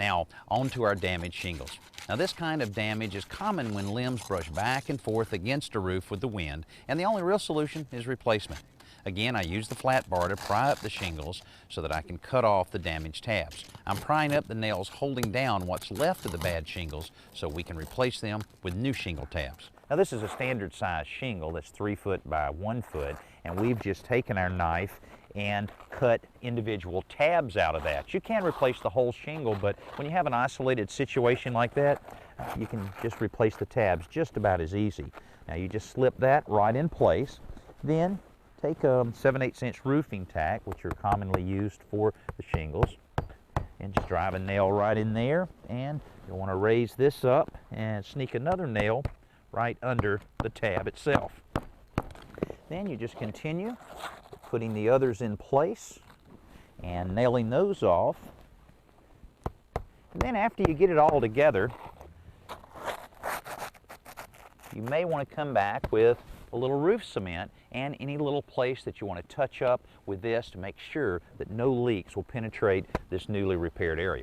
Now, on to our damaged shingles. Now, this kind of damage is common when limbs brush back and forth against a roof with the wind, and the only real solution is replacement. Again, I use the flat bar to pry up the shingles so that I can cut off the damaged tabs. I'm prying up the nails holding down what's left of the bad shingles so we can replace them with new shingle tabs. Now, this is a standard size shingle that's 3 foot by 1 foot, and we've just taken our knife and cut individual tabs out of that. You can replace the whole shingle, but when you have an isolated situation like that, you can just replace the tabs just about as easy. Now, you just slip that right in place, then take a 7/8" roofing tack, which are commonly used for the shingles, and just drive a nail right in there, and you'll want to raise this up and sneak another nail right under the tab itself. Then you just continue putting the others in place and nailing those off. And then after you get it all together, you may want to come back with a little roof cement and any little place that you want to touch up with this to make sure that no leaks will penetrate this newly repaired area.